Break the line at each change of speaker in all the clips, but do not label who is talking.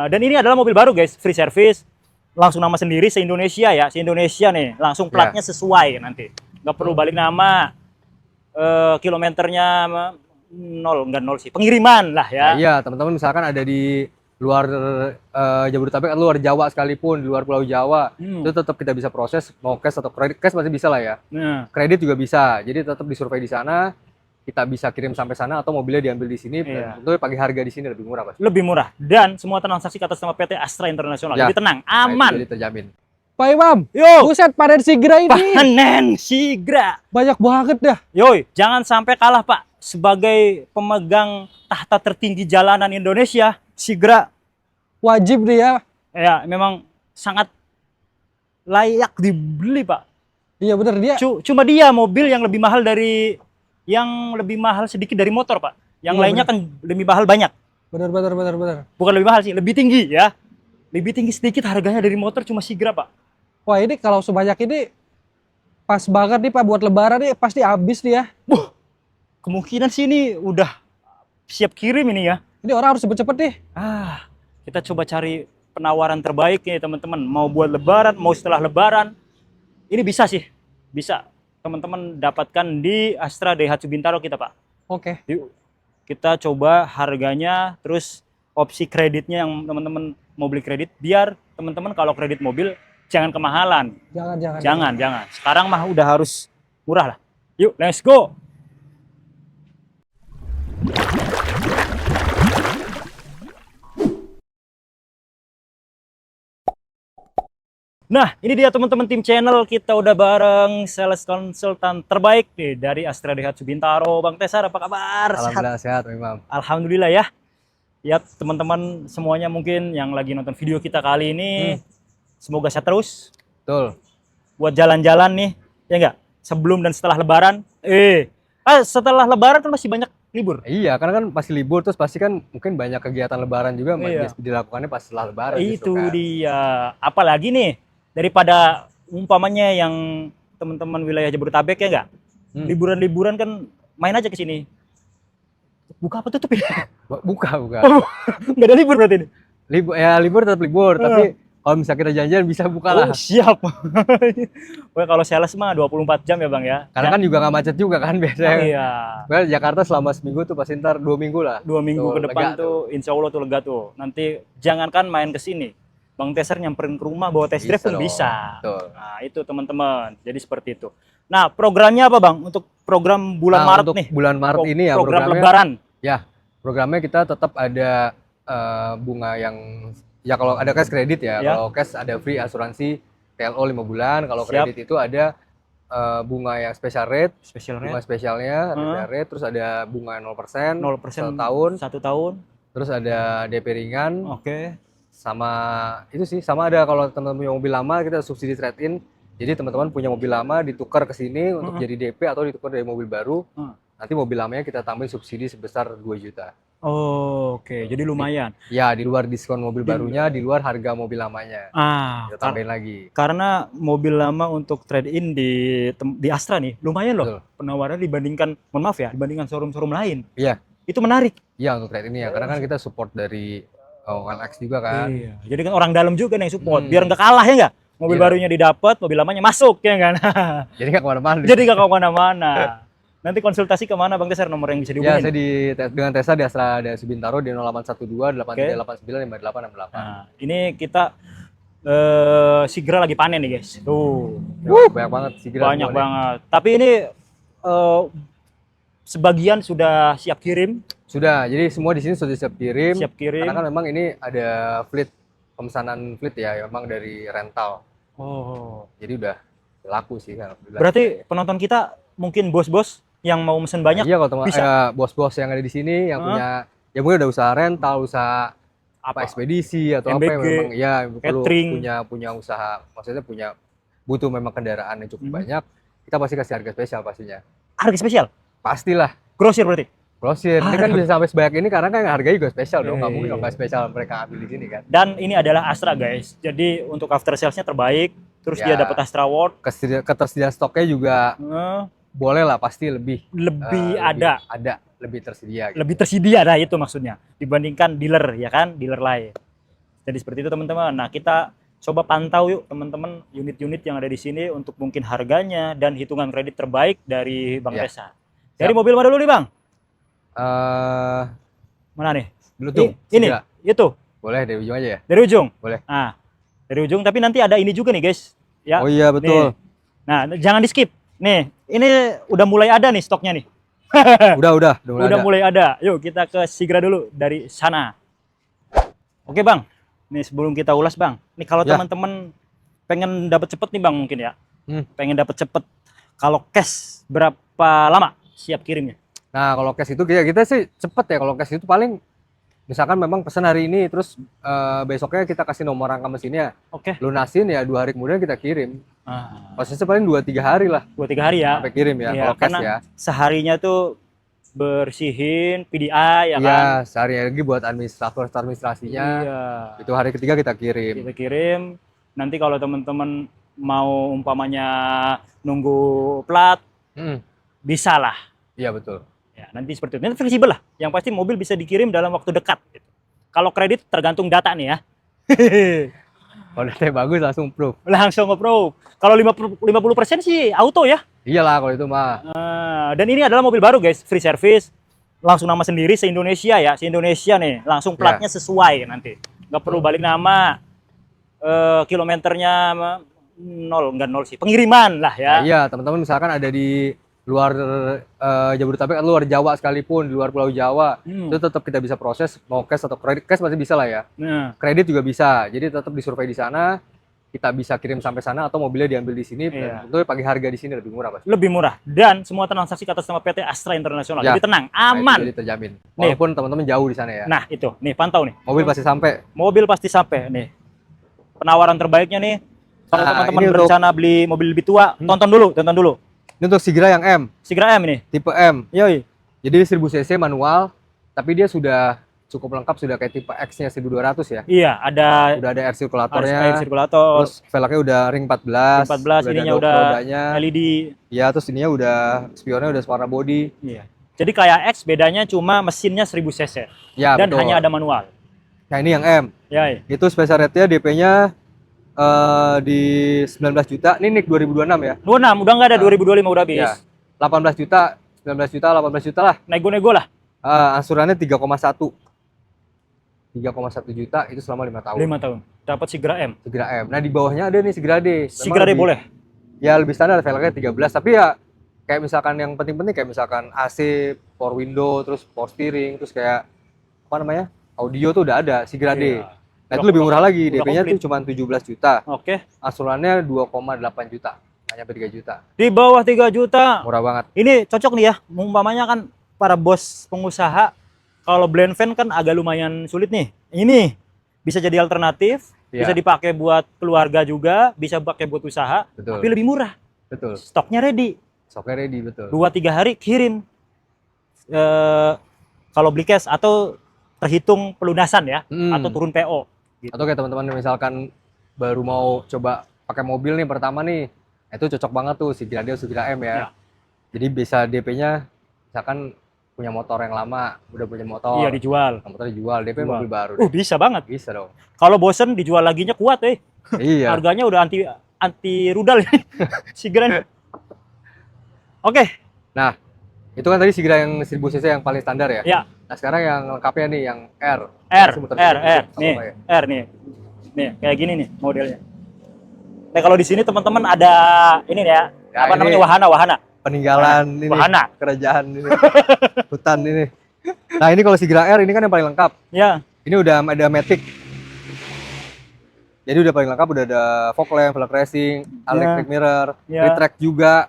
Dan ini adalah mobil baru guys, free service, langsung nama sendiri se-Indonesia ya, se-Indonesia nih, langsung platnya sesuai nanti, nggak perlu balik nama, kilometernya enggak nol sih, pengiriman lah ya.
Iya, teman-teman misalkan ada di luar Jabodetabek, luar Jawa sekalipun, di luar Pulau Jawa, itu tetap kita bisa proses, mau cash atau kredit, cash masih bisa lah ya. Kredit juga bisa, jadi tetap disurvei di sana, kita bisa kirim sampai sana atau mobilnya diambil di sini, tentunya pakai harga di sini lebih murah pasti.
Lebih murah, dan semua transaksi atas nama PT Astra Internasional, lebih tenang, aman.
Jadi terjamin.
Pak Imam,
Yo,
buset panen Sigra ini.
panen Sigra.
Banyak banget dah.
Yoi, jangan sampai kalah Pak. Sebagai pemegang tahta tertinggi jalanan Indonesia, Sigra
Wajib nih ya.
ya memang sangat layak dibeli Pak.
Iya bener dia.
Cuma dia mobil yang lebih mahal sedikit dari motor Pak. Yang lainnya kan lebih mahal banyak.
Bener.
Bukan lebih mahal sih, lebih tinggi ya. Lebih tinggi sedikit harganya dari motor cuma Sigra Pak.
Wah ini kalau sebanyak ini pas banget nih Pak buat lebaran nih pasti habis nih ya.
Kemungkinan sih ini udah siap kirim ini ya.
Ini orang harus cepet-cepet nih.
Kita coba cari penawaran terbaik nih teman-teman. Mau buat lebaran, mau setelah lebaran. Ini bisa sih. Bisa teman-teman dapatkan di Astra Daihatsu Bintaro kita Pak.
Oke.
Yuk, kita coba harganya, terus opsi kreditnya yang teman-teman mau beli kredit. Biar teman-teman kalau kredit mobil jangan kemahalan. Jangan. Sekarang mah udah harus murah lah. Yuk, let's go. Nah, ini dia teman-teman tim channel, kita udah bareng sales konsultan terbaik nih dari Astra Daihatsu Bintaro. Bang Tesar, apa kabar?
Alhamdulillah sehat, Imam.
Alhamdulillah ya. Ya, teman-teman semuanya mungkin yang lagi nonton video kita kali ini, semoga sehat terus.
Betul.
Buat jalan-jalan nih, ya enggak? Sebelum dan setelah lebaran. Setelah lebaran kan masih banyak libur.
Iya, karena kan pasti libur, terus pasti kan mungkin banyak kegiatan lebaran juga dilakukannya pas setelah lebaran.
Itu dia. Apalagi nih, daripada umpamanya yang teman-teman wilayah Jabodetabek ya enggak? Liburan-liburan kan main aja ke sini. Buka apa tutup ya?
Buka.
Enggak ada libur berarti ini?
Libur tetap libur, tapi kalau misalnya kita janjian bisa buka lah.
Siap. Kalau sales mah 24 jam ya Bang ya?
Karena kan juga nggak macet juga kan biasanya.
Iya.
Jakarta selama seminggu tuh pasti ntar 2 minggu lah.
2 minggu ke depan tuh insya Allah tuh lega tuh. Nanti jangankan main ke sini, Bang Tesar nyamperin ke rumah bawa test drive pun bisa.
Betul.
Nah itu teman-teman, jadi seperti itu. Nah programnya apa Bang untuk program bulan Maret
untuk
nih?
Bulan Maret ini ya
program lebaran.
Ya, programnya kita tetap ada bunga yang ya kalau ada cash kredit ya. Kalau cash ada free asuransi TLO 5 bulan. Kalau kredit itu ada bunga yang special rate. Bunga spesialnya ada rate, terus ada bunga 0%, 1 tahun. Terus ada DP ringan. Sama itu sih, sama ada kalau teman-teman punya mobil lama kita subsidi trade-in. Jadi teman-teman punya mobil lama ditukar ke sini untuk jadi DP atau ditukar dari mobil baru. Nanti mobil lamanya kita tambahin subsidi sebesar 2 juta.
Jadi lumayan.
Ya, di luar diskon mobil barunya, di luar harga mobil lamanya. Kita tambahin lagi.
Karena mobil lama untuk trade-in di Astra nih lumayan loh. Penawarannya dibandingkan, mohon maaf ya, dibandingkan showroom-showroom lain.
Iya.
Itu menarik.
Iya, untuk trade-in ya. Karena kan kita support dari OLX juga kan.
Iya. Jadi kan orang dalam juga nih yang support. Biar nggak kalah ya nggak? Mobil barunya didapat, mobil lamanya masuk ya kan?
Jadi nggak kemana-mana.
Jadi nggak kemana-mana. Nanti konsultasi kemana Bang Tesar, nomor yang bisa dihubungin?
Ya, saya dengan Tesar di Astra Daihatsu Bintaro di 0812 8389 5868.
Nah, ini kita Sigra lagi panen nih guys. Tuh.
Banyak banget Sigra.
Banyak banget. Tapi ini sebagian sudah siap kirim.
Sudah, jadi semua di sini sudah siap kirim.
Siap kirim.
Karena kan memang ini ada pemesanan fleet ya, memang dari rental. Jadi udah laku sih kan.
Berarti penonton kita mungkin bos-bos yang mau mesen banyak.
Iya, kalau teman bos-bos yang ada di sini yang punya ya mungkin udah usaha rental, usaha ekspedisi atau
MBG,
apa yang memang ya perlu
catering,
punya usaha, maksudnya butuh memang kendaraan yang cukup banyak, kita pasti kasih harga spesial pastinya.
Harga spesial?
Pastilah.
Grosir berarti?
Grosir. Ini kan bisa sampai sebanyak ini karena kan harganya juga spesial dong, nggak mungkin nggak spesial mereka ambil di sini kan.
Dan ini adalah Astra guys, jadi untuk after salesnya terbaik, terus dia dapat Astra Award.
Ketersediaan stoknya juga boleh lah, pasti lebih tersedia gitu.
Lebih tersedia, nah itu maksudnya dibandingkan dealer ya kan, dealer lain. Jadi seperti itu teman-teman. Nah, kita coba pantau yuk teman-teman unit-unit yang ada di sini untuk mungkin harganya dan hitungan kredit terbaik dari Bang
Iya.
Reza. Dari mobil mana dulu nih Bang? Mana nih?
Bluetooth.
Ini,
Segera.
itu.
Boleh dari ujung aja ya?
Dari ujung.
Boleh.
Nah, dari ujung. Tapi nanti ada ini juga nih guys. Ya.
Oh iya betul.
Nih. Nah, jangan di skip. Nih, ini udah mulai ada nih stoknya nih.
Udah
Udah mulai ada. Yuk kita ke Sigra dulu dari sana. Oke Bang, nih sebelum kita ulas Bang, nih kalau
Ya.
teman-teman pengen dapat cepet nih Bang mungkin ya, pengen dapat cepet, kalau cash berapa lama siap kirimnya?
Nah, kalau cash itu kita sih cepet ya. Kalau cash itu paling misalkan memang pesan hari ini, terus besoknya kita kasih nomor rangka mesinnya,
Oke.
lunasin ya 2 hari kemudian kita kirim.
Ah,
Prosesnya paling 2-3 hari lah
2-3 hari ya.
sampai kirim ya.
Iya,
Kalau cash
karena
ya.
seharinya tuh bersihin PDI ya kan.
Iya, sehari lagi buat administrasinya.
Iya.
Itu hari ketiga kita kirim.
Kita kirim. Nanti kalau teman-teman mau umpamanya nunggu plat, bisa lah.
Iya betul.
Ya, nanti seperti itu. Nanti fleksibel lah. Yang pasti mobil bisa dikirim dalam waktu dekat. Gitu. Kalau kredit tergantung data nih ya.
Kalau datanya bagus langsung proof.
Langsung nge-pro. Kalau 50% sih auto ya.
Iyalah kalau itu mah.
Dan ini adalah mobil baru guys, free service. Langsung nama sendiri se-Indonesia ya. Se-Indonesia nih, langsung platnya sesuai nanti. Nggak perlu balik nama. Kilometernya enggak nol sih. Pengiriman lah ya.
Nah, iya, teman-teman misalkan ada di luar Jabodetabek, luar Jawa sekalipun, di luar Pulau Jawa, itu tetap kita bisa proses mau cash atau kredit. Cash masih bisa lah ya.
Nah,
Kredit juga bisa. Jadi tetap disurvei di sana, kita bisa kirim sampai sana atau mobilnya diambil di sini.
Iya.
Dan tentunya pakai harga di sini lebih murah pasti.
lebih murah dan semua transaksi atas nama PT Astra Internasional.
Ya.
Jadi tenang,
Nah,
aman.
itu jadi terjamin. Walaupun teman-teman jauh di sana ya.
Nah, itu. Nih, pantau nih.
Mobil pasti sampai.
Mobil pasti sampai nih. Penawaran terbaiknya nih. Kalau
Nah,
teman-teman
ini untuk-
berencana beli mobil lebih tua, tonton dulu.
Ini untuk Sigra yang M,
Sigra M ini.
tipe M.
Yoi.
Jadi 1000 cc manual, tapi dia sudah cukup lengkap, sudah kayak tipe X-nya 1200 ya.
Iya, ada
Udah ada air
air
sirkulatornya,
sirkulator,
terus velgnya udah ring 14,
14
udah
ininya
ada
udah
rodanya.
LED.
Ya, terus ininya udah spionnya udah warna body.
Iya. Jadi kayak X bedanya cuma mesinnya 1000 cc
Ya,
dan
betul.
hanya ada manual.
Nah, ini yang M.
Ya, iya.
Itu special rate-nya DP-nya di 19 juta. Ini NIK 2026 ya.
26 udah nggak ada, 2025 udah habis.
Ya. 18 juta, 19 juta, 18 juta lah.
Nego-nego lah.
Angsurannya 3,1. 3,1 juta itu selama 5 tahun.
5 tahun. Dapat Sigra M.
Sigra M. Nah, di bawahnya ada nih Sigra D. Memang
Sigra D
lebih-
boleh.
Ya lebih standar velgnya 13, tapi ya kayak misalkan yang penting-penting kayak misalkan AC, power window, terus power steering, terus kayak apa namanya? Audio tuh udah ada Sigra D.
Iya.
Nah, itu lebih murah lagi.
udah
DP-nya
komplit.
tuh cuma 17 juta.
Oke.
Angsurannya 2,8 juta. Hanya 3 juta.
Di bawah 3 juta.
Murah banget.
Ini cocok nih ya, umpamanya kan para bos pengusaha, kalau blend fan kan agak lumayan sulit nih. Ini bisa jadi alternatif,
Iya.
bisa dipakai buat keluarga juga, bisa pakai buat usaha,
Betul.
tapi lebih murah.
Betul.
Stoknya ready,
Stoknya ready, betul.
2-3 hari kirim. Kalau beli cash atau terhitung pelunasan ya, atau turun PO. Gitu.
Atau kayak teman-teman misalkan baru mau coba pakai mobil nih pertama nih, itu cocok banget tuh Sigra D atau Sigra M ya.
Ya.
Jadi bisa DP-nya misalkan punya motor yang lama, udah punya motor.
Iya, dijual.
Nah, motor dijual, DP
Jual.
mobil baru. Deh.
Bisa banget.
Bisa dong.
Kalau bosen dijual laginya kuat
Iya.
Harganya udah anti rudal ini. Sigra. Oke.
Nah, itu kan tadi Sigra yang 1000 cc yang paling standar ya.
Ya.
Nah, sekarang yang lengkapnya nih yang R.
R,
Masih muter
R,
sedikit,
R,
apa
nih,
ya?
R nih, nih kayak gini nih modelnya. Nah kalau di sini teman-teman ada ini nih ya,
Ya,
apa
ini
namanya wahana.
Peninggalan ini.
Wahana.
Kerajaan ini. Hutan ini. Nah, ini kalau Sigra R ini kan yang paling lengkap.
Ya,
Ini udah ada Matic. Jadi udah paling lengkap, udah ada fog lamp, fog racing, electric mirror,
Ya.
retract juga.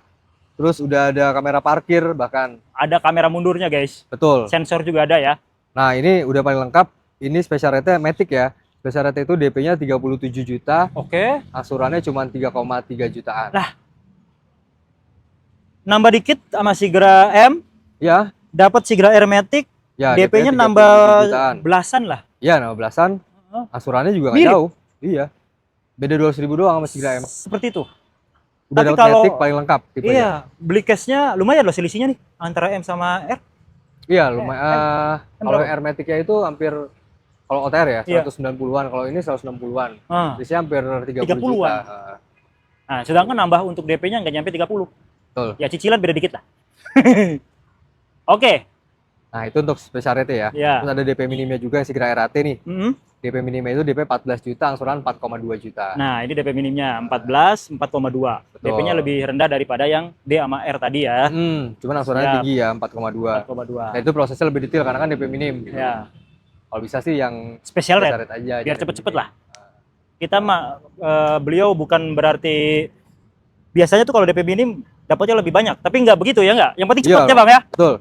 Terus udah ada kamera parkir bahkan.
ada kamera mundurnya guys,
Betul.
sensor juga ada ya.
Nah, ini udah paling lengkap. Ini special rate-nya Matic ya. Special rate itu DP-nya 37 juta,
Oke,
angsurannya cuma 3,3 jutaan.
nambah dikit sama Sigra M,
Ya,
dapat Sigra R Matic,
ya
DP-nya
37
nambah
jutaan.
belasan lah.
Ya, 16-an.
Heeh.
Angsurannya juga nggak
Mirip.
jauh. Iya. Beda 200.000 doang sama Sigra M.
Seperti itu.
Udah
Tapi
dapat
kalau-
Matic paling lengkap tipenya.
Iya, beli cashnya lumayan loh selisihnya nih antara M sama R.
Iya, lumayan.
M
Kalau
berapa?
R Matic-nya itu hampir Kalau OTR ya,
Iya.
190-an. Kalau ini 160-an.
Ah,
Biasanya hampir 30 juta.
30-an. Nah, sedangkan nambah untuk DP-nya nggak nyampe 30.
Betul.
Ya cicilan beda dikit lah. Oke.
Nah, itu untuk specialty ya.
Ya.
Terus ada DP minimnya juga yang segera RAT nih.
Mm-mm.
DP minimnya itu DP 14 juta, angsuran 4,2 juta.
Nah, ini DP minimnya 14, 4,2.
Betul.
DP-nya lebih rendah daripada yang D sama R tadi ya.
Cuman angsurannya
Siap.
tinggi ya, 4,2.
4,2.
Nah, itu prosesnya lebih detail karena kan DP minim. Gitu.
Ya.
Kalau bisa sih yang
Special rate.
rate aja.
Biar
jangan
cepet-cepet
DP.
lah. Kita mah beliau bukan berarti biasanya tuh kalau DP minim dapatnya lebih banyak, tapi nggak begitu ya nggak? Yang penting
Iya.
cepatnya Bang ya.
Betul.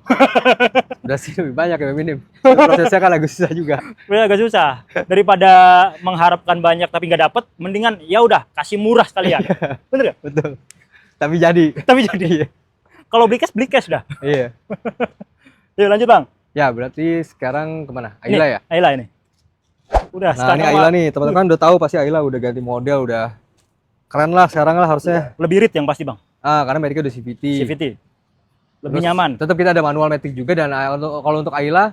Udah sih lebih banyak DP minim. Prosesnya kan agak susah juga.
Udah agak susah. Daripada mengharapkan banyak tapi nggak dapet, mendingan ya udah kasih murah sekalian. Bener gak?
Betul. Tapi jadi.
Tapi jadi kalau beli cash dah.
Iya.
Yuk lanjut Bang.
Ya, berarti sekarang kemana? Ayla ya?
Ayla ini. Udah
Nah, ini Ayla nih, teman-teman udah tahu pasti Ayla udah ganti model, udah keren lah sekarang lah harusnya.
lebih irit yang pasti Bang.
Karena Matic udah CVT.
CVT. Lebih
Terus
nyaman.
Tetap kita ada manual Matic juga dan kalau untuk Ayla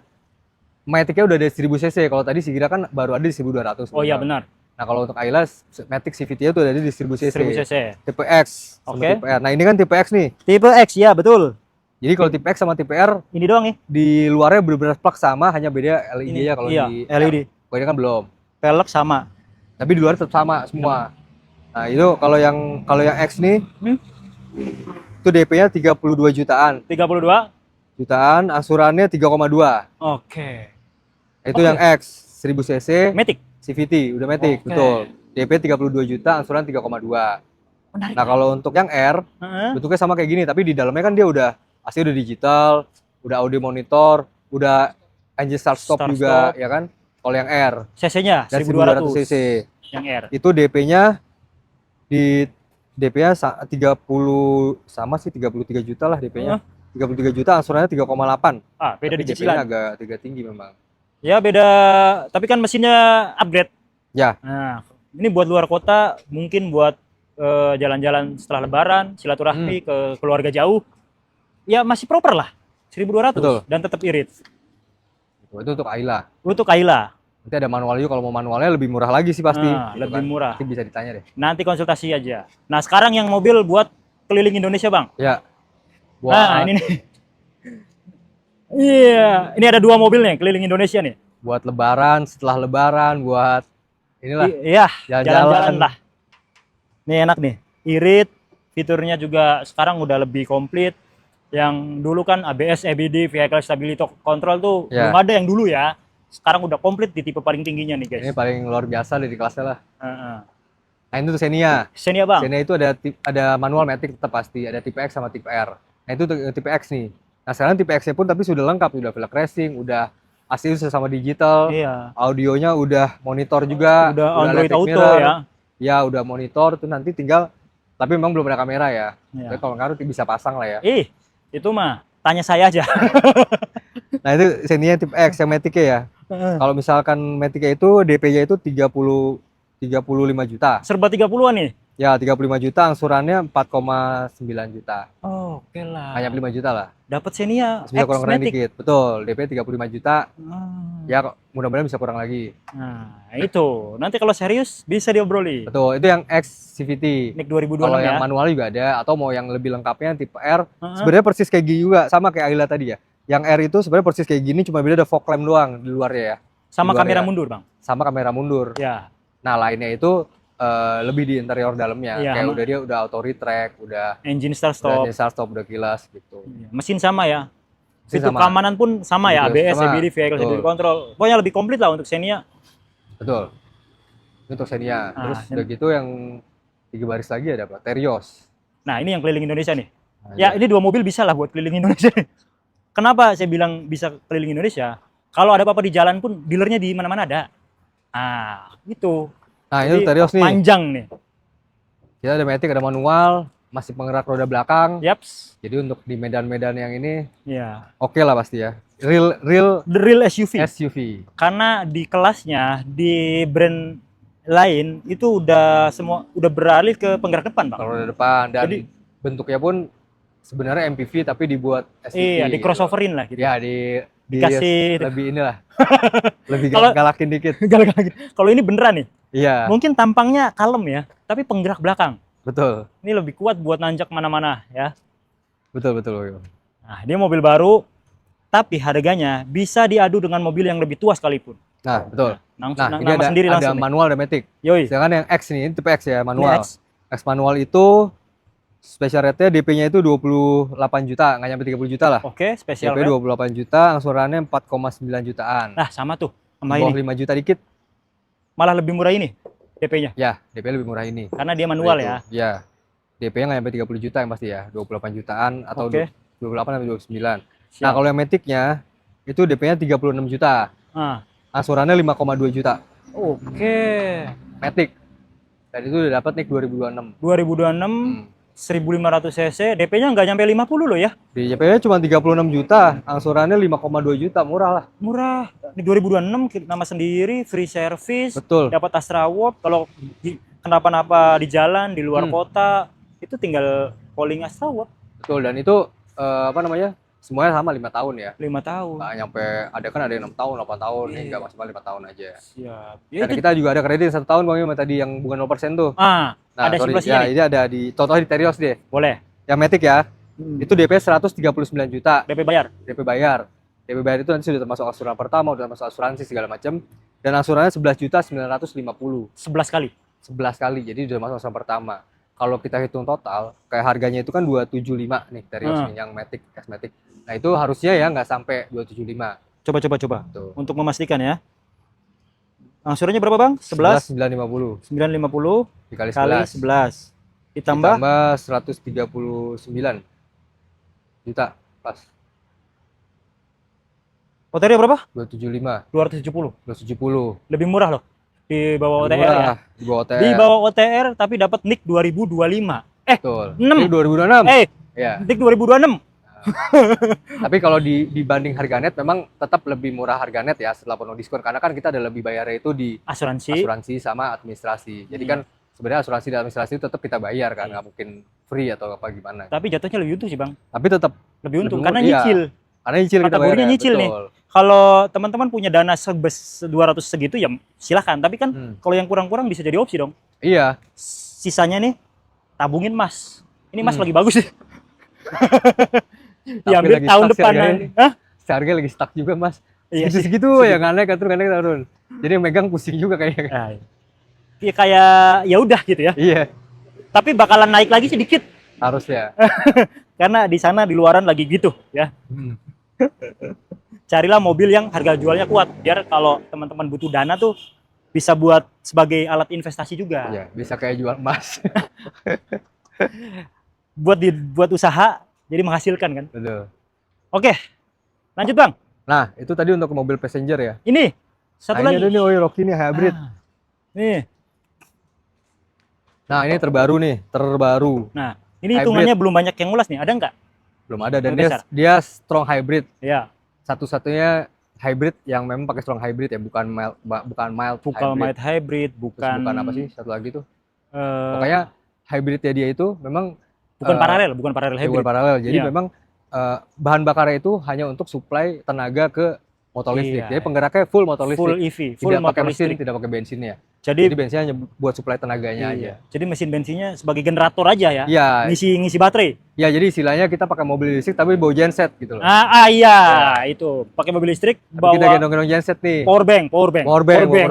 Matic-nya udah ada 1000 cc. Kalau tadi si Gira kan baru ada di 1200.
Oh iya benar.
Nah, kalau untuk Ayla Matic CVT-nya tuh ada di 1000 cc.
1000 cc.
Tipe X sama
Oke.
tipe R. Nah, ini kan tipe X nih.
Tipe X ya betul.
Jadi kalau tipe X sama tipe R
Ini doang nih.
di luarnya benar-benar plug sama, hanya beda LED-nya kalau
iya,
di
LED.
Kalau ini kan belum.
Velg sama.
Tapi di luar tetap sama semua. Nah, itu kalau yang X nih itu DP-nya 32 jutaan.
32.
Jutaan, angsurannya 3,2.
Oke.
Itu yang X 1000 cc
Matic.
CVT, udah Matic,
Oke.
betul. DP 32 juta, angsuran 3,2.
Menarik.
Nah, kalau untuk yang R
Heeh.
bentuknya sama kayak gini, tapi di dalamnya kan dia udah pasti udah digital, udah audio monitor, udah engine start stop
Start
juga,
stop.
ya kan? Kalau yang R
CC-nya
dan
1200
1200 cc
yang R.
itu DP-nya di DP-nya 30 sama sih 33 juta lah DP-nya. 33 juta, angsurannya 3,8.
Ah, beda
Tapi
di
DP-nya
cicilan.
agak tinggi memang.
Ya beda, tapi kan mesinnya upgrade.
Ya.
Nah, ini buat luar kota, mungkin buat jalan-jalan setelah Lebaran, silaturahmi ke keluarga jauh, ya masih proper lah, 1200
Betul.
dan tetap irit.
Itu untuk Ayla.
Untuk Ayla,
Nanti ada manual juga, kalau mau manualnya lebih murah lagi sih pasti.
Nah,
gitu
lebih
kan.
murah.
Nanti bisa ditanya deh.
Nanti konsultasi aja. Nah, sekarang yang mobil buat keliling Indonesia, Bang.
Ya.
Nah, ini nih. Iya, ini ada 2 mobil nih keliling Indonesia nih.
Buat lebaran, setelah lebaran, buat inilah
Iya,
jalan-jalan.
jalan-jalan lah. Ini enak nih. Irit, fiturnya juga sekarang udah lebih komplit. Yang dulu kan ABS, EBD, Vehicle Stability Control tuh
Ya.
belum ada yang dulu ya. Sekarang udah komplit di tipe paling tingginya nih, guys.
Ini paling luar biasa dari kelasnya lah.
Heeh.
Nah, itu tuh Xenia.
Xenia, Bang.
Xenia itu ada manual Matic tetap pasti, ada tipe X sama tipe R. Nah, itu tipe X nih. Nah, sekarang tipe X-nya pun tapi sudah lengkap, udah velg racing, udah AC sama digital,
Iya.
audionya udah monitor juga,
Udah Android
electric
Auto
mirror.
ya.
Ya, udah monitor tuh nanti tinggal, tapi memang belum ada kamera ya.
Iya.
Tapi kalau nggak bisa pasang lah ya.
Itu mah tanya saya aja.
Nah, itu Xenia tipe X yang Matic ya. Kalau misalkan Matic itu DP-nya itu 35 juta.
Serba 30-an nih.
Ya, 35 juta, angsurannya 4,9 juta.
Oh, oke lah.
Hanya 5 juta lah.
Dapat Xenia
Bisa
X
kurang
Matic.
dikit. Betul, DP 35 juta.
Ah.
Ya, mudah-mudahan bisa kurang lagi.
Nah, itu. Nanti kalau serius bisa diobrolin.
Betul, itu yang X CVT.
Nick 2026
Kalau
ya.
yang manual juga ada, atau mau yang lebih lengkapnya tipe R,
Heeh.
sebenarnya persis kayak gini juga, sama kayak Ayla tadi ya. Yang R itu sebenarnya persis kayak gini, cuma beda ada fog lamp doang di luarnya ya.
Sama
luar
kamera
ya.
mundur, Bang.
Sama kamera mundur.
Ya.
Nah, lainnya itu lebih di interior dalamnya.
Iya,
Kayak
sama.
dia udah auto retract, udah
Engine start stop.
start stop, udah kilas gitu.
Iya. Mesin sama ya.
Mesin
Fitur
sama.
keamanan pun sama ya,
Fitur
ABS,
sama.
EBD, Vehicle
Betul.
Stability Control. Pokoknya lebih komplit lah untuk Xenia.
Betul. Itu untuk Xenia. Terus
dan-
udah gitu yang 3 baris lagi ada apa? Terios.
Nah, ini yang keliling Indonesia nih.
Nah,
Ya, ini 2 mobil bisa lah buat keliling Indonesia. Kenapa saya bilang bisa keliling Indonesia? Kalau ada apa-apa di jalan pun dealernya di mana-mana ada. Ah, itu.
Nah, ini
Jadi,
Terios nih.
panjang nih.
Kita ada Matic, ada manual, masih penggerak roda belakang.
Yaps.
Jadi untuk di medan-medan yang ini
Ya.
oke lah pasti ya. Real
The real SUV.
SUV.
Karena di kelasnya di brand lain itu udah beralih ke penggerak depan, Bang.
Kalau roda depan dan
Jadi-
bentuknya pun sebenarnya MPV tapi dibuat SUV.
Iya, di
gitu.
crossoverin lah gitu.
Ya, di
Dikasih
lebih inilah. Lebih
Kalau-
galakin dikit.
Kalau ini beneran nih,
Iya,
mungkin tampangnya kalem ya, tapi penggerak belakang.
betul.
Ini lebih kuat buat nanjak mana-mana ya.
Betul, betul.
Nah, dia mobil baru, tapi harganya bisa diadu dengan mobil yang lebih tua sekalipun.
Nah, betul.
Langsung,
Nah, ini
nama sendiri
ada
langsung nih.
manual dan matic.
Yoi,
Sedangkan yang X nih, ini tipe X ya, manual.
X.
X manual itu special rate-nya DP-nya itu 28 juta, nggak nyampe 30 juta lah.
Oke, spesial
DP
rate.
28 juta, angsurannya 4,9 jutaan.
Nah, sama tuh
Di
sama
bawah
ini.
5 juta dikit.
Malah lebih murah ini DP-nya.
Ya, DP lebih murah ini.
Karena dia manual
Itu.
ya.
Ya. DP-nya nggak nyampe 30 juta yang pasti ya, 28 jutaan atau
Oke.
28 sampai 29.
Siap.
Nah, kalau yang Matic-nya itu DP-nya 36 juta.
Ah,
Angsurannya 5,2 juta.
oke.
Matic. Dan itu udah dapat nih 2026.
2026
Hmm.
1500 cc, DP-nya nggak nyampe 50 loh ya.
Di DP-nya cuma 36 juta, angsurannya 5,2 juta, murah lah.
Murah. Di 2026 nama sendiri, free service,
Betul.
dapat Astra Award. Kalau kenapa-napa di jalan, di luar
Hmm.
kota, itu tinggal calling Astra Award.
Betul, dan itu apa namanya? Semuanya sama 5 tahun ya.
5 tahun.
Nggak nyampe, ada kan ada yang 6 tahun, 8 tahun,
Iya.
ini nggak maksimal 5 tahun aja.
Siap. Ya,
Dan
itu.
kita juga ada kredit 1 tahun Bang Yoma tadi yang bukan 0% tuh.
Ah,
Nah,
ada
sorry,
simulasinya
ya,
nih.
ini ada di contohnya di Terios deh.
Boleh.
Yang Matic ya. Itu DP 139 juta,
DP bayar.
DP bayar. DP bayar itu nanti sudah termasuk asuransi pertama, sudah termasuk asuransi segala macam. Dan angsurannya 11 juta 950.
11 kali.
11 kali, jadi udah masuk asuransi pertama. Kalau kita hitung total, kayak harganya itu kan 275 nih Terios nih, yang Matic, S-Matic. Nah itu harusnya ya nggak sampai 275.
Coba.
Tuh.
Untuk memastikan ya. Angsurannya berapa, Bang? 11
950
950
dikali
kali
11.
11. Ditambah
139 juta pas
OTR berapa?
275
270.
270
Lebih murah loh. Di bawah
Lebih
OTR ya.
murah, di bawah OTR.
Di bawah OTR tapi dapat NIK 2025.
Betul.
6.
Ini 2026 ya.
NIK 2026.
Tapi kalau dibanding harga net memang tetap lebih murah harga net ya setelah penuh diskon, karena kan kita ada lebih bayarnya itu di
Asuransi.
asuransi sama administrasi. Jadi
Iya.
kan sebenarnya asuransi dan administrasi tetap kita bayar kan, nggak mungkin free atau apa gimana.
Tapi jatuhnya lebih untung sih, Bang.
Tapi tetap
Lebih untung
Lebih
karena
iya.
nyicil.
karena nyicil kita
Kategorinya
bayarnya.
nyicil nih.
Betul.
Kalau teman-teman punya dana 200 segitu ya silahkan. Tapi kan kalau yang kurang-kurang bisa jadi opsi dong.
Iya.
Sisanya nih tabungin Mas. Ini Mas
Hmm.
lagi bagus nih.
Tapi
Diambil
lagi
tahun
stuck sih
depan.
harganya.
Hah?
Harga lagi stuck juga Mas.
Iya sih.
Segitu ya nggak naik turun. Jadi yang megang pusing juga kayaknya.
Nah, ya kayak ya udah gitu ya.
Iya,
Tapi bakalan naik lagi sedikit
harusnya.
karena di sana di luaran lagi gitu ya.
Hmm.
Carilah mobil yang harga jualnya kuat biar kalau teman-teman butuh dana tuh bisa buat sebagai alat investasi juga.
Iya, bisa kayak jual emas.
Buat usaha jadi menghasilkan kan.
Betul.
Oke. Lanjut, Bang.
Nah, itu tadi untuk mobil passenger ya.
Ini satu
Nah,
lagi.
ini ada nih, oh Rocky nih hybrid.
Ah, nih.
Nah, ini terbaru nih, terbaru.
Nah, ini hitungannya belum banyak yang ngulas nih. Ada nggak?
Belum ada dan
Yang
dia,
dasar.
dia strong hybrid.
Ya,
Satu-satunya hybrid yang memang pakai strong hybrid ya, bukan mild
bukan
hybrid.
mild hybrid,
Terus
bukan
bukan apa sih satu lagi tuh?
eh,
Pokoknya hybridnya dia itu memang
bukan
eh,
paralel, bukan paralel
ya,
hybrid.
bukan paralel. Jadi
Iya.
memang bahan bakarnya itu hanya untuk suplai tenaga ke motor listrik.
Iya.
Jadi penggeraknya full motor
Full
listrik.
EV, full
Tidak pakai
motor
mesin,
listrik.
tidak pakai bensinnya.
Jadi
Jadi bensinnya hanya buat suplai tenaganya aja.
iya. Jadi mesin bensinnya sebagai generator aja ya.
Iya,
Ngisi baterai.
ya jadi istilahnya kita pakai mobil listrik tapi bawa genset gitu loh.
Iya, itu. Pakai mobil listrik
Tapi kita
bawa
gendong-gendong genset nih.
power bank.
Powerbanknya.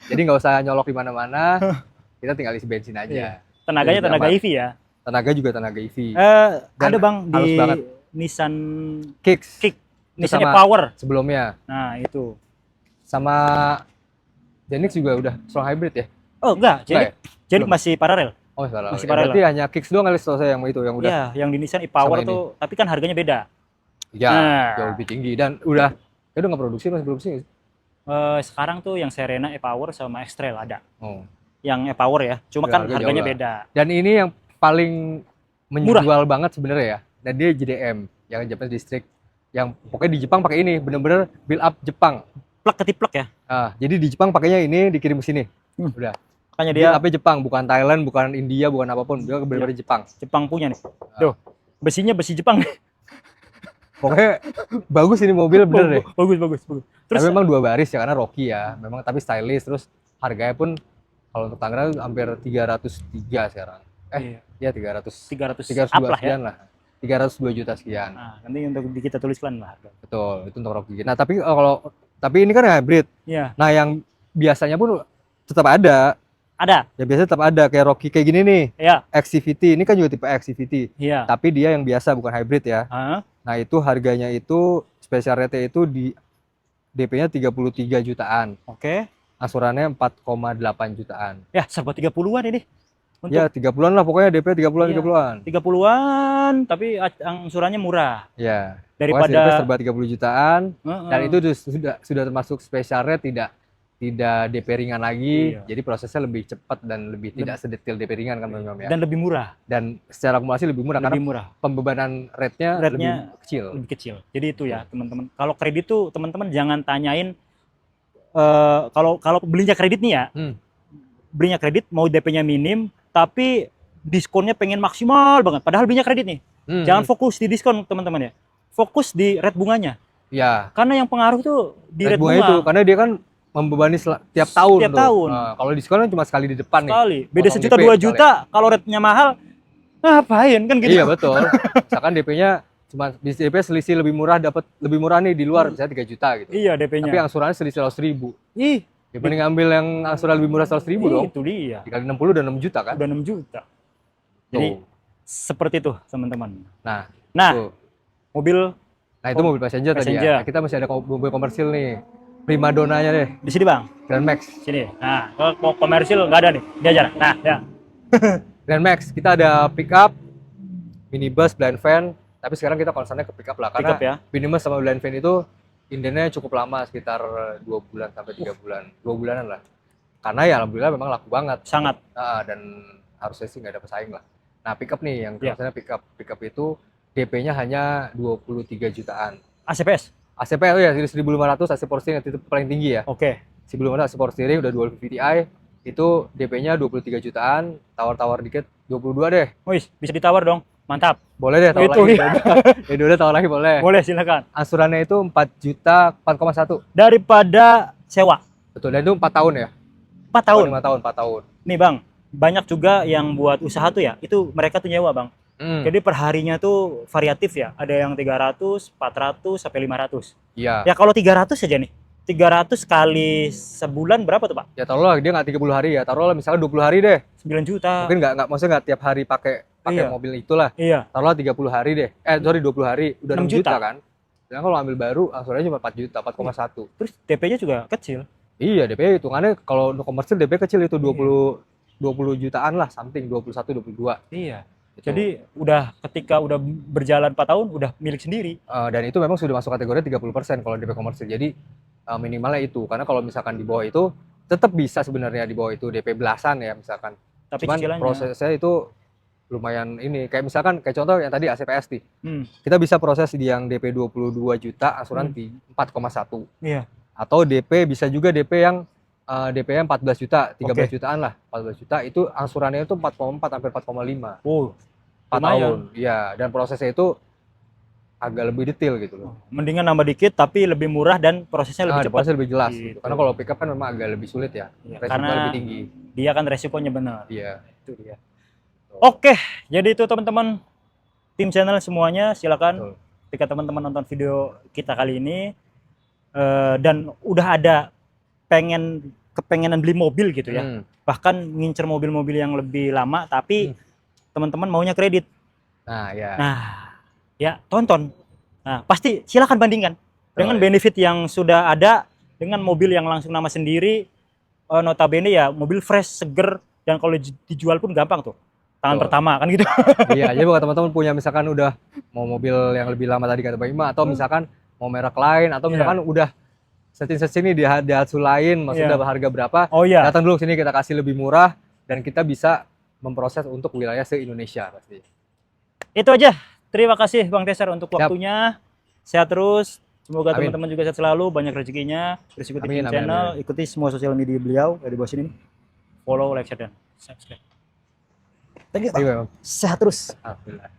Jadi nggak usah nyolok di mana-mana. Kita tinggal isi bensin aja.
Iya. Tenaganya
Lebih
tenaga
aman.
EV ya.
Tenaga juga tenaga EV. Dan
Ada Bang
halus
di
banget.
Nissan
Kicks
Kick, Nissan
sama-
Power.
sebelumnya
Nah, itu.
sama Genix juga udah strong hybrid ya.
Oh, enggak.
Enggak
Jadi
Belum.
masih paralel.
Oh salah.
Masih
Ya,
paralel.
berarti hanya Kicks doang kali setahu saya yang itu yang udah.
Iya, yang di Nissan e-Power
Sama ini.
tuh, tapi kan harganya beda.
Ya,
Nah.
jauh lebih tinggi dan udah nggak produksi masih produksi nggak sih?
Sekarang tuh yang Serena e-Power sama X-Trail ada.
Oh.
Yang e-Power ya. Cuma
Ya,
kan
harga
harganya
jauh lah.
beda.
Dan ini yang paling menjual banget sebenarnya ya. Dan dia JDM yang Japanese District yang pokoknya di Jepang pakai ini bener-bener build up Jepang.
Plek ketiplek ya.
Jadi di Jepang pakainya ini dikirim ke sini.
Hmm.
Udah.
Makanya
Dia
dia
apa Jepang, bukan Thailand, bukan India, bukan apapun. Dia benar-benar Jepang.
Jepang punya nih. Tuh, besinya besi Jepang.
Pokoknya bagus ini mobil bener deh.
Bagus.
Terus tapi memang 2 baris ya karena Rocky ya. Memang tapi stylish, terus harganya pun kalau untuk Tangerang hampir 303 sekarang. Ya 302
up lah ya.
sekian lah. 302 juta sekian.
Nah, nanti untuk kita tuliskan lah.
Betul, itu untuk Rocky. Nah, tapi ini kan hybrid.
Iya.
Nah, yang biasanya pun tetap ada.
Ada.
Ya biasanya tetap ada kayak Rocky kayak gini nih.
Iya.
XCVT ini kan juga tipe XCVT.
Iya.
Tapi dia yang biasa bukan hybrid ya. Nah, itu harganya itu special rate itu di DP-nya 33 jutaan.
Oke.
Asurannya 4,8 jutaan.
Ya, serba 30-an ini.
Ya, 30-an lah pokoknya DP 30-an.
30-an, tapi angsurannya murah.
Ya.
Daripada
DP serba 30 jutaan. Dan itu sudah termasuk special rate, tidak DP ringan lagi. Jadi prosesnya lebih cepat dan tidak sedetail DP ringan kan memang ya.
Dan lebih murah.
Dan secara akumulasi lebih murah karena pembebanan rate-nya lebih kecil.
Jadi itu ya, teman-teman. Kalau kredit tuh teman-teman jangan tanyain kalau belinya kredit nih ya. Belinya kredit mau DP-nya minim tapi diskonnya pengen maksimal banget. Padahal belinya kredit nih. Jangan fokus di diskon teman-teman ya. Fokus di rate bunganya.
Ya.
Karena yang pengaruh tuh di rate bunga
itu karena dia kan membebani tiap tahun.
Tiap tahun.
Nah, kalau diskon kan cuma sekali di depan
sekali.
nih.
Beda 1 juta 2 juta kalau rate-nya mahal ngapain kan gitu.
Iya betul. Misalkan DP-nya cuma DP selisih lebih murah, dapat lebih murah nih di luar misalnya 3 juta gitu.
Iya DP-nya.
Tapi angsurannya selisih 100.000. Dibanding ngambil yang angsuran lebih murah 100.000 dong.
Itu dia.
Dikali 60 udah 6 juta kan?
Udah 6 juta. Jadi seperti itu teman-teman.
Nah,
mobil.
Nah itu mobil passenger tadi ya. Nah, kita masih ada mobil komersil nih. Primadonanya deh.
Di sini bang.
Grand Max.
Sini. Nah, kalau komersil nggak ada nih. Diajar. Nah, ya.
Grand Max. Kita ada pickup, minibus, blind van. Tapi sekarang kita concernnya ke pickup lah. Karena minibus sama blind van itu indennya cukup lama, sekitar 2 bulan sampai 3 bulan. 2 bulanan lah. Karena ya alhamdulillah memang laku banget.
Sangat.
Dan harusnya sih nggak ada pesaing lah. Nah pickup nih, yang concernnya pickup itu DP-nya hanya 23 jutaan.
ACPS?
ACPS ya, 1.500 AC power steering itu paling tinggi ya.
Oke.
1.500 AC power steering udah dual VVT-i, itu DP-nya 23 jutaan, tawar-tawar dikit 22 deh.
Wih, bisa ditawar dong. Mantap.
Boleh deh tawar lagi. Ya udah tawar lagi boleh.
Boleh, silakan.
Asurannya itu 4,1
daripada sewa.
Betul, dan itu 4 tahun ya.
4 tahun.
5 tahun, 4 tahun.
Nih, Bang. Banyak juga yang buat usaha tuh ya, itu mereka tuh nyewa, Bang. Jadi perharinya tuh variatif ya. Ada yang 300, 400 sampai 500.
Iya.
Ya kalau 300 aja nih. 300 kali sebulan berapa tuh, Pak?
Ya taruhlah dia nggak 30 hari ya. Taruhlah misalnya 20 hari deh.
9 juta.
Mungkin nggak maksudnya nggak tiap hari pakai mobil itulah.
Iya.
Taruhlah 30 hari deh. 20 hari udah 6 juta kan. Dan kalau ambil baru asuransinya cuma 4 juta, 4,1.
Terus DP-nya juga kecil.
Iya, DP hitungannya kalau untuk komersil DP kecil itu 20 jutaan lah, something 21 22.
Iya. Gitu. Jadi ketika udah berjalan 4 tahun udah milik sendiri.
Dan itu memang sudah masuk kategori 30% kalau DP komersil. Jadi minimalnya itu. Karena kalau misalkan di bawah itu tetap bisa sebenarnya di bawah itu DP belasan ya misalkan.
Tapi
cuman
cicilannya
prosesnya itu lumayan ini. Kayak misalkan kayak contoh yang tadi ACPS nih. Kita bisa proses di yang DP 22 juta asuransi 4,1.
Iya.
Atau DP bisa juga DP yang DP-nya 14 juta, 13 jutaan lah, 14 juta itu angsurannya itu 4,4 sampai 4,5. 4 tahun. Iya, dan prosesnya itu agak lebih detail gitu loh.
Mendingan nambah dikit tapi lebih murah dan prosesnya lebih cepat.
Prosesnya lebih jelas gitu. Karena kalau pickup kan memang agak lebih sulit ya.
Karena
lebih tinggi.
Dia kan resikonya benar.
Iya.
Itu dia. Oke, jadi itu teman-teman tim channel semuanya silakan ketika teman-teman nonton video kita kali ini dan udah ada kepengenan beli mobil gitu ya. Bahkan ngincer mobil-mobil yang lebih lama tapi teman-teman maunya kredit.
Nah, ya.
Nah, ya tonton. Nah, pasti silakan bandingkan dengan benefit yang sudah ada dengan mobil yang langsung nama sendiri. Notabene ya mobil fresh, seger, dan kalau dijual pun gampang tuh. Tangan pertama kan gitu.
Iya, jadi buat teman-teman punya misalkan udah mau mobil yang lebih lama tadi kata Bang Ima atau misalkan mau merek lain atau misalkan udah searching di Daihatsu lain, maksudnya harga berapa? Datang dulu sini kita kasih lebih murah dan kita bisa memproses untuk wilayah se-Indonesia pasti. Itu aja. Terima kasih Bang Tesar untuk waktunya. Sehat terus. Semoga teman-teman juga sehat selalu, banyak rezekinya. Terus ikuti channel, ikuti semua sosial media beliau dari bawah sini. Follow, like, share, dan subscribe. Thank you, Bang. Sehat terus. Alhamdulillah.